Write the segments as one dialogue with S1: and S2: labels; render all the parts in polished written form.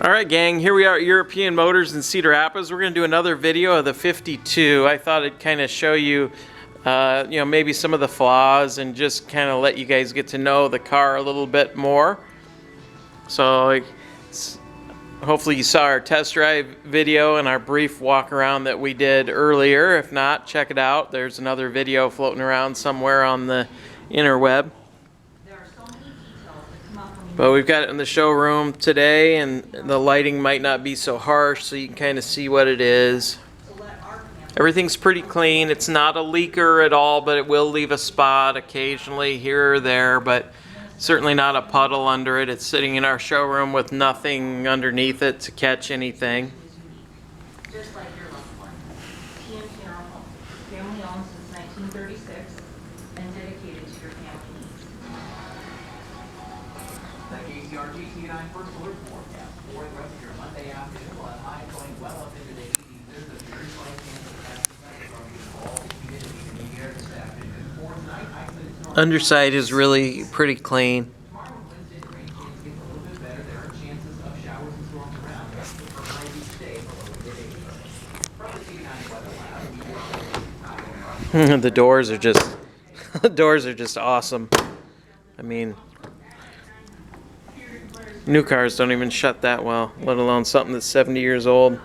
S1: Alright gang, here we are at European Motors in Cedar Rapids. We're going to do another video of the 52. I thought it'd kind of show you, maybe some of the flaws and just kind of let you guys get to know the car a little bit more. So hopefully you saw our test drive video and our brief walk around that we did earlier. If not, check it out. There's another video floating around somewhere on the interweb. But we've got it in the showroom today, and the lighting might not be so harsh, so you can kind of see what it is. Everything's pretty clean. It's not a leaker at all, but it will leave a spot occasionally here or there, but certainly not a puddle under it. It's sitting in our showroom with nothing underneath it to catch anything.
S2: Just like your loved one. TM Funeral Home. Family owned since 1936 and dedicated to your family needs.
S3: The KCR GT9 first alert forecast for the rest of your Monday afternoon will have highs going well up into the 80s. There's a very slight chance of past effects from the fall humidity in the air this afternoon. For tonight, isolated
S1: Underside is really pretty clean.
S3: tomorrow and Wednesday, rain chances get a little bit better. There are chances of showers and storms around. That's the first night each day below the mid-80s. From the C9 Weather Lab,
S1: The doors are just awesome. I mean, new cars don't even shut that well, let alone something that's 70 years old.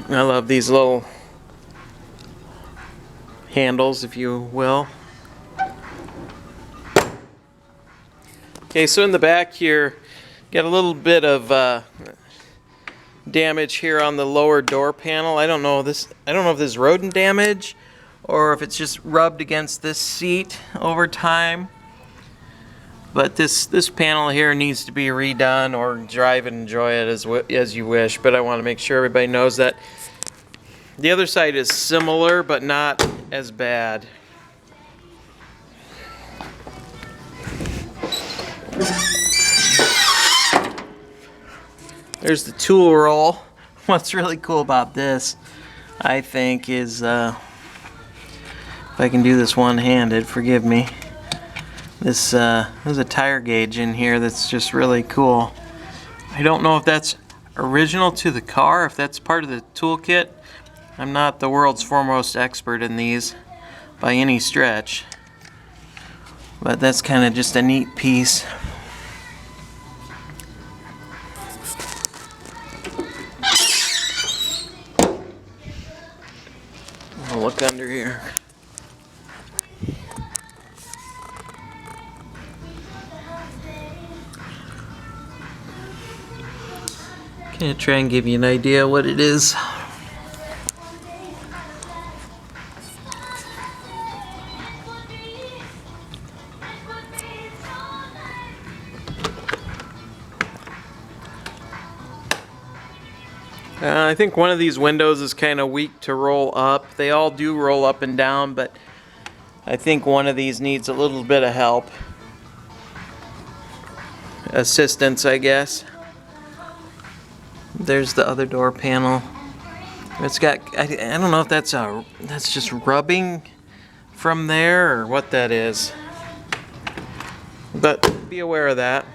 S1: I love these little handles, if you will. Okay, so in the back here, got a little bit of damage here on the lower door panel. I don't know if this is rodent damage or if it's just rubbed against this seat over time. But this panel here needs to be redone, or drive and enjoy it as you wish. But I want to make sure everybody knows that the other side is similar, but not as bad. There's the tool roll. What's really cool about this, I think, is if I can do this one-handed, forgive me. There's a tire gauge in here that's just really cool. I don't know if that's original to the car, if that's part of the toolkit. I'm not the world's foremost expert in these by any stretch, but that's kind of just a neat piece. I'll look under here. Gonna try and give you an idea what it is. I think one of these windows is kind of weak to roll up. They all do roll up and down, but I think one of these needs a little bit of help. Assistance, I guess. There's the other door panel. It's got, I don't know if that's just rubbing from there or what that is. But be aware of that.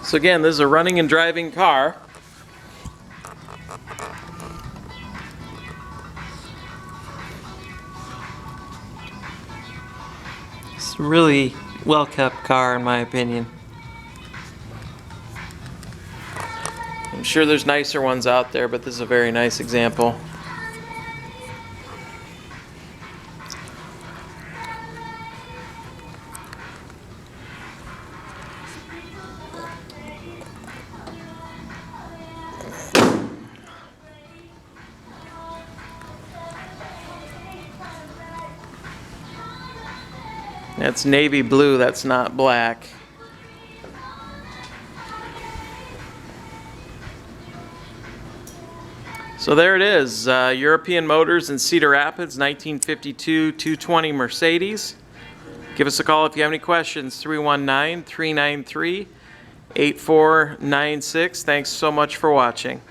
S1: So again, this is a running and driving car. It's a really well-kept car in my opinion. I'm sure there's nicer ones out there, but this is a very nice example. That's navy blue, that's not black. So there it is, European Motors in Cedar Rapids, 1952 220 Mercedes. Give us a call if you have any questions, 319-393-8496. Thanks so much for watching.